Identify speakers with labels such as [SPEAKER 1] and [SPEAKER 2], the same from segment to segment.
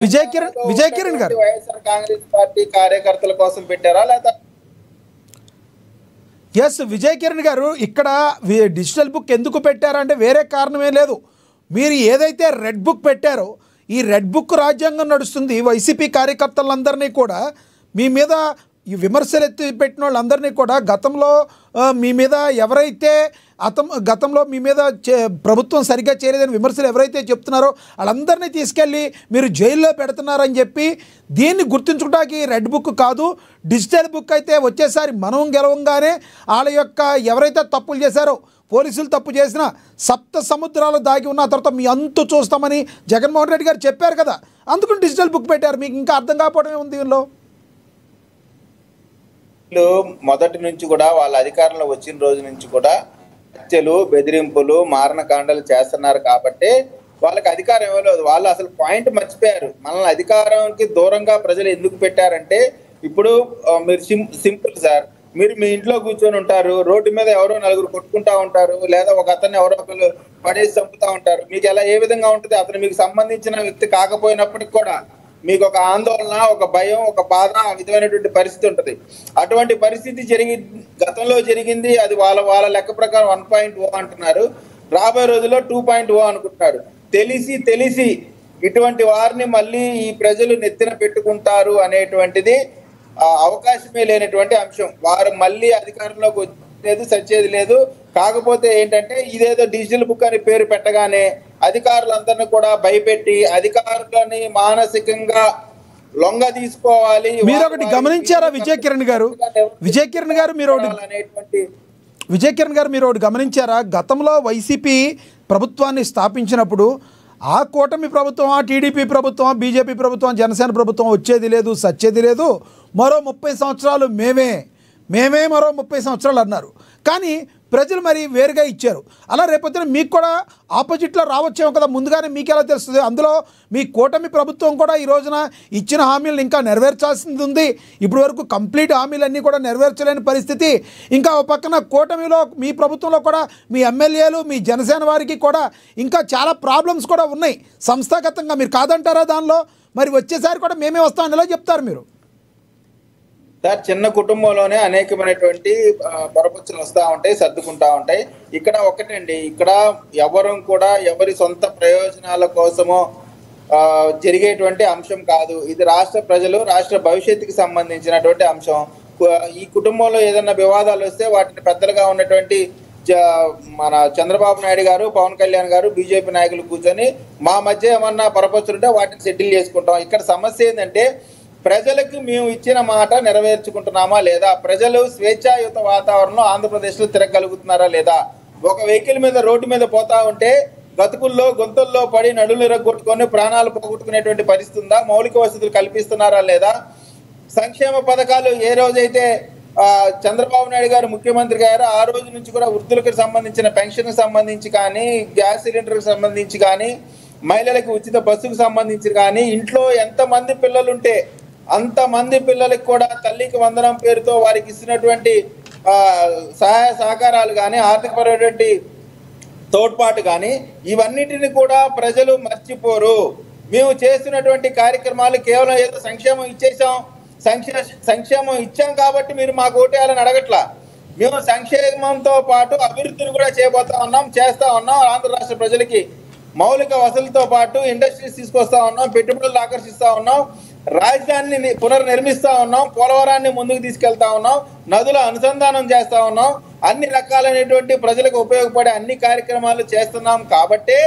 [SPEAKER 1] విజయ్ కిరణ్ గారు
[SPEAKER 2] వైఎస్ఆర్ కాంగ్రెస్ పార్టీ కార్యకర్తల కోసం పెట్టారా లేదా?
[SPEAKER 1] ఎస్ విజయ్ కిరణ్ గారు, ఇక్కడ డిజిటల్ బుక్ ఎందుకు పెట్టారంటే వేరే కారణమే లేదు. మీరు ఏదైతే రెడ్ బుక్ పెట్టారో ఈ రెడ్ బుక్ రాజ్యాంగం నడుస్తుంది. వైసీపీ కార్యకర్తలందరినీ కూడా మీ మీద ఈ విమర్శలు ఎత్తి పెట్టిన వాళ్ళందరినీ కూడా గతంలో మీ మీద ఎవరైతే గతంలో మీ మీద ప్రభుత్వం సరిగ్గా చేయలేదని విమర్శలు ఎవరైతే చెప్తున్నారో వాళ్ళందరినీ తీసుకెళ్ళి మీరు జైల్లో పెడుతున్నారని చెప్పి దీన్ని గుర్తుంచుకోవడానికి రెడ్ బుక్ కాదు, డిజిటల్ బుక్ అయితే వచ్చేసారి మనం గెలవంగానే వాళ్ళ యొక్క ఎవరైతే తప్పులు చేశారో పోలీసులు తప్పు చేసిన సప్త సముద్రాలు దాగి ఉన్న తర్వాత మీ అంతు చూస్తామని జగన్మోహన్ రెడ్డి గారు చెప్పారు కదా, అందుకని డిజిటల్ బుక్ పెట్టారు. మీకు ఇంకా అర్థం కాకపోవడమే ఉంది దీనిలో.
[SPEAKER 2] మొదటి నుంచి కూడా వాళ్ళ అధికారంలో వచ్చిన రోజు నుంచి కూడా హత్యలు, బెదిరింపులు, మారణకాండలు చేస్తున్నారు కాబట్టి వాళ్ళకి అధికారం ఇవ్వలేదు. వాళ్ళు అసలు పాయింట్ మర్చిపోయారు. మనల్ని అధికారానికి దూరంగా ప్రజలు ఎందుకు పెట్టారంటే, ఇప్పుడు మీరు సింపుల్ సార్, మీరు మీ ఇంట్లో కూర్చొని ఉంటారు, రోడ్డు మీద ఎవరో నలుగురు కొట్టుకుంటా ఉంటారు, లేదా ఒక అతన్ని ఎవరో ఒకరు పడేసి చంపుతా ఉంటారు. మీకు ఎలా ఏ విధంగా ఉంటుంది? అతను మీకు సంబంధించిన వ్యక్తి కాకపోయినప్పటికి కూడా మీకు ఒక ఆందోళన, ఒక భయం, ఒక బాధ, ఆ విధమైనటువంటి పరిస్థితి ఉంటుంది. అటువంటి పరిస్థితి గతంలో జరిగింది. అది వాళ్ళ లెక్క ప్రకారం 1.0 అంటున్నారు, రాబోయే రోజుల్లో 2.0 అనుకుంటున్నారు. తెలిసి ఇటువంటి వారిని మళ్ళీ ఈ ప్రజలు నెత్తిన పెట్టుకుంటారు అనేటువంటిది అవకాశమే లేనటువంటి అంశం. వారు మళ్ళీ అధికారంలోకి వచ్చేది సచ్చేది లేదు. కాకపోతే ఏంటంటే ఇదేదో డిజిటల్ బుక్ అని పేరు పెట్టగానే అధికారులందరినీ కూడా భయపెట్టి అధికారులని మానసికంగా లొంగ తీసుకోవాలి.
[SPEAKER 1] మీరు ఒకటి గమనించారా విజయ్ కిరణ్ గారు? మీరు ఒకటి గమనించారా? గతంలో వైసీపీ ప్రభుత్వాన్ని స్థాపించినప్పుడు ఆ కూటమి ప్రభుత్వం, ఆ టీడీపీ ప్రభుత్వం, బీజేపీ ప్రభుత్వం, జనసేన ప్రభుత్వం వచ్చేది లేదు, సచ్చేది లేదు, మరో 30 సంవత్సరాలు మేమే మరో 30 సంవత్సరాలు అన్నారు. కానీ ప్రజలు మరి వేరుగా ఇచ్చారు. అలా రేపొద్దున మీకు కూడా ఆపోజిట్లో రావచ్చేమో కదా, ముందుగానే మీకు ఎలా తెలుస్తుంది? అందులో మీ కూటమి ప్రభుత్వం కూడా ఈ రోజున ఇచ్చిన హామీలను ఇంకా నెరవేర్చాల్సింది ఉంది. ఇప్పటి వరకు కంప్లీట్ హామీలన్నీ కూడా నెరవేర్చలేని పరిస్థితి. ఇంకా ఒక పక్కన కూటమిలో మీ ప్రభుత్వంలో కూడా మీ ఎమ్మెల్యేలు, మీ జనసేన వారికి కూడా ఇంకా చాలా ప్రాబ్లమ్స్ కూడా ఉన్నాయి సంస్థాగతంగా. మీరు కాదంటారా దానిలో? మరి వచ్చేసారి కూడా మేమే వస్తామని ఎలా చెప్తారు మీరు?
[SPEAKER 2] సార్, చిన్న కుటుంబంలోనే అనేకమైనటువంటి పొరపచ్చులు వస్తూ ఉంటాయి, సర్దుకుంటా ఉంటాయి. ఇక్కడ ఒకటండి, ఇక్కడ ఎవరు కూడా ఎవరి సొంత ప్రయోజనాల కోసమో జరిగేటువంటి అంశం కాదు. ఇది రాష్ట్ర ప్రజలు, రాష్ట్ర భవిష్యత్తుకి సంబంధించినటువంటి అంశం. ఈ కుటుంబంలో ఏదైనా వివాదాలు వస్తే వాటిని పెద్దలుగా ఉన్నటువంటి మన చంద్రబాబు నాయుడు గారు, పవన్ కళ్యాణ్ గారు, బీజేపీ నాయకులు కూర్చొని మా మధ్య ఏమన్నా పొరపచ్చులుంటే వాటిని సెటిల్ చేసుకుంటాం. ఇక్కడ సమస్య ఏంటంటే ప్రజలకు మేము ఇచ్చిన మాట నెరవేర్చుకుంటున్నామా లేదా? ప్రజలు స్వేచ్ఛాయుత వాతావరణంలో ఆంధ్రప్రదేశ్లో తిరగలుగుతున్నారా లేదా? ఒక వెహికల్ మీద రోడ్డు మీద పోతా ఉంటే గతుకుల్లో గొంతుల్లో పడి నడులు ఇరగొట్టుకొని ప్రాణాలు పోగొట్టుకునేటువంటి పరిస్థితి ఉందా? మౌలిక వసతులు కల్పిస్తున్నారా లేదా? సంక్షేమ పథకాలు ఏ రోజైతే చంద్రబాబు నాయుడు గారు ముఖ్యమంత్రి గారు ఆ రోజు నుంచి కూడా వృద్ధులకు సంబంధించిన పెన్షన్కి సంబంధించి కానీ, గ్యాస్ సిలిండర్కి సంబంధించి కానీ, మహిళలకు ఉచిత బస్సుకు సంబంధించి కానీ, ఇంట్లో ఎంతమంది పిల్లలుంటే అంతమంది పిల్లలకు కూడా తల్లికి వందనం పేరుతో వారికి ఇస్తున్నటువంటి సహాయ సహకారాలు కానీ, ఆర్థికపరమైనటువంటి తోడ్పాటు కానీ, ఇవన్నిటిని కూడా ప్రజలు మర్చిపోరు. మేము చేస్తున్నటువంటి కార్యక్రమాలు కేవలం ఏదో సంక్షేమం ఇచ్చేసాం, సంక్షేమం ఇచ్చాం కాబట్టి మీరు మాకు ఓటేయాలని అడగట్లా. మేము సంక్షేమంతో పాటు అభివృద్ధిని కూడా చేస్తా ఉన్నాం. ఆంధ్ర రాష్ట్ర ప్రజలకి మౌలిక వసతులతో పాటు ఇండస్ట్రీస్ తీసుకొస్తా ఉన్నాం, పెట్టుబడులు ఆకర్షిస్తా ఉన్నాం, రాజధానిని పునర్నిర్మిస్తా ఉన్నాం, పోలవరాన్ని ముందుకు తీసుకెళ్తా ఉన్నాం, నదుల అనుసంధానం చేస్తా ఉన్నాం. అన్ని రకాలైనటువంటి ప్రజలకు ఉపయోగపడే అన్ని కార్యక్రమాలు చేస్తున్నాం. కాబట్టే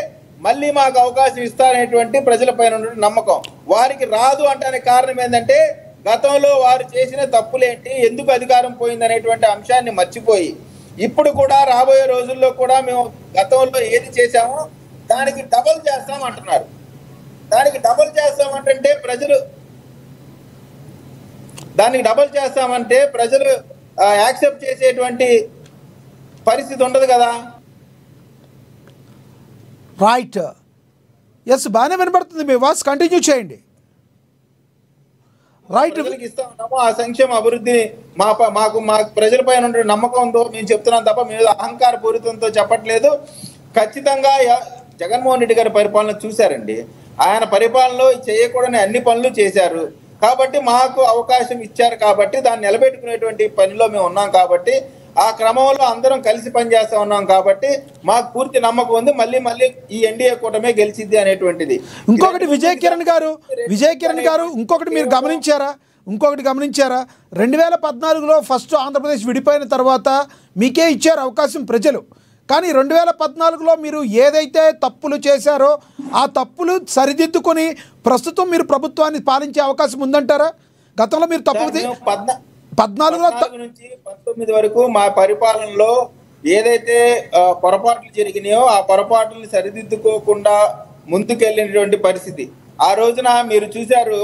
[SPEAKER 2] మళ్ళీ మాకు అవకాశం ఇస్తారనేటువంటి ప్రజలపైన నమ్మకం. వారికి రాదు అంటే కారణం ఏంటంటే గతంలో వారు చేసిన తప్పులేంటి, ఎందుకు అధికారం పోయిందనేటువంటి అంశాన్ని మర్చిపోయి ఇప్పుడు కూడా రాబోయే రోజుల్లో కూడా మేము గతంలో ఏది చేశామో దానికి డబల్ చేస్తాం అంటున్నారు. దానికి డబల్ చేస్తామంటే ప్రజలు యాక్సెప్ట్ చేసేటువంటి పరిస్థితి ఉండదు కదా.
[SPEAKER 1] రైట్, ఎస్, బాగానే వినపడుతుంది. మీ వాయిస్ కంటిన్యూ చేయండి. రైట్,
[SPEAKER 2] ఇస్తా ఉన్నాము ఆ సంక్షేమ అభివృద్ధిని మాకు ప్రజలపైన ఉండే నమ్మకంతో మేము చెప్తున్నాం తప్ప మేము అహంకార పూరితంతో చెప్పట్లేదు. ఖచ్చితంగా జగన్మోహన్ రెడ్డి గారి పరిపాలన చూశారండి. ఆయన పరిపాలనలో చేయకూడని అన్ని పనులు చేశారు. కాబట్టి మాకు అవకాశం ఇచ్చారు కాబట్టి దాన్ని నిలబెట్టుకునేటువంటి పనిలో మేము ఉన్నాం కాబట్టి ఆ క్రమంలో అందరం కలిసి పనిచేస్తా ఉన్నాం కాబట్టి మాకు పూర్తి నమ్మకం ఉంది మళ్ళీ ఈ ఎన్డీఏ కూటమే గెలిచిద్ది అనేటువంటిది.
[SPEAKER 1] ఇంకొకటి విజయ్ కిరణ్ గారు ఇంకొకటి మీరు గమనించారా 2014లో ఫస్ట్ ఆంధ్రప్రదేశ్ విడిపోయిన తర్వాత మీకే ఇచ్చారు అవకాశం ప్రజలు. కానీ 2014లో మీరు ఏదైతే తప్పులు చేశారో ఆ తప్పులు సరిదిద్దుకొని ప్రస్తుతం మీరు ప్రభుత్వాన్ని పాలించే అవకాశం ఉందంటారా? గతంలో మీరు తప్పులు 14
[SPEAKER 2] నుంచి 19 వరకు మా పరిపాలనలో ఏదైతే పొరపాట్లు జరిగినాయో ఆ పొరపాట్లను సరిదిద్దుకోకుండా ముందుకెళ్ళినటువంటి పరిస్థితి. ఆ రోజున మీరు చూశారు,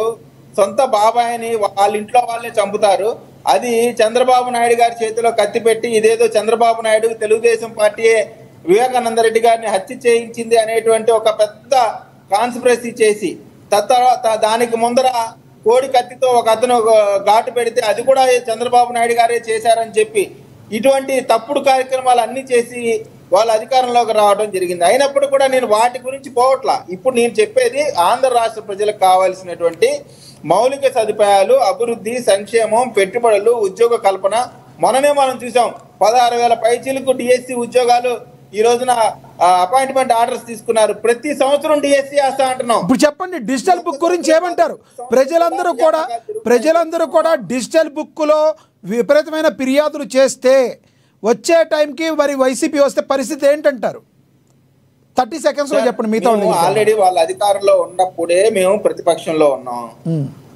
[SPEAKER 2] సొంత బాబాయిని వాళ్ళ ఇంట్లో వాళ్ళే చంపుతారు. అది చంద్రబాబు నాయుడు గారి చేతిలో కత్తి పెట్టి ఇదేదో చంద్రబాబు నాయుడు తెలుగుదేశం పార్టీయే వివేకానంద రెడ్డి గారిని హత్య చేయించింది అనేటువంటి ఒక పెద్ద కాన్స్పిరసీ చేసి తర్వాత దానికి ముందర కోడి కత్తితో ఒక అతను ఘాటు పెడితే అది కూడా చంద్రబాబు నాయుడు గారే చేశారని చెప్పి ఇటువంటి తప్పుడు కార్యక్రమాలు అన్ని చేసి వాళ్ళ అధికారంలోకి రావడం జరిగింది. అయినప్పుడు కూడా నేను వాటి గురించి పోవట్లా. ఇప్పుడు నేను చెప్పేది ఆంధ్ర రాష్ట్ర ప్రజలకు కావాల్సినటువంటి మౌలిక సదుపాయాలు, అభివృద్ధి, సంక్షేమం, పెట్టుబడులు, ఉద్యోగ కల్పన. మొన్ననే మనం చూసాం 16,000 పైచీలకు డిఎస్సి ఉద్యోగాలు ఈ రోజున అపాయింట్మెంట్ ఆర్డర్స్ తీసుకున్నారు. ప్రతి సంవత్సరం డిఎస్సి వేస్తా అంటున్నాం.
[SPEAKER 1] ఇప్పుడు చెప్పండి, డిజిటల్ బుక్ గురించి ఏమంటారు? ప్రజలందరూ కూడా డిజిటల్ బుక్లో విపరీతమైన ఫిర్యాదులు చేస్తే వచ్చే టైంకి మరి వైసీపీ వస్తే పరిస్థితి ఏంటంటారు? 30 సెకండ్స్లో చెప్పండి. మీతో
[SPEAKER 2] ఆల్రెడీ వాళ్ళ అధికారంలో ఉన్నప్పుడే మేము ప్రతిపక్షంలో ఉన్నాం.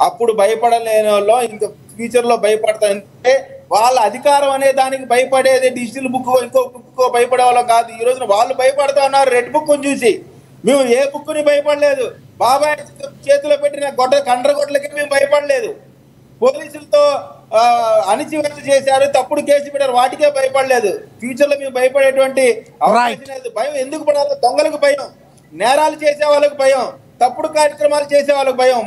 [SPEAKER 2] అప్పుడు భయపడలేని వాళ్ళు ఇంకా ఫ్యూచర్ లో భయపడతాం. అంటే వాళ్ళ అధికారం అనే దానికి భయపడేది డిజిటల్ బుక్ ఇంకో బుక్ భయపడే వాళ్ళం కాదు. ఈ రోజున వాళ్ళు భయపడతా ఉన్నారు రెడ్ బుక్ చూసి. మేము ఏ బుక్ ని భయపడలేదు. బాబాయ్ చేతిలో పెట్టిన కండ్రగొడ్లకి మేము భయపడలేదు. పోలీసులతో అణిచివేత చేశారు, తప్పుడు కేసు పెట్టారు, వాటికే భయపడలేదు. ఫ్యూచర్ లో మేము భయపడేటువంటి అవకాశం లేదు. భయం ఎందుకు పడాలి? దొంగలకు భయం, నేరాలు చేసే వాళ్ళకి భయం, తప్పుడు కార్యక్రమాలు చేసే వాళ్ళకి భయం.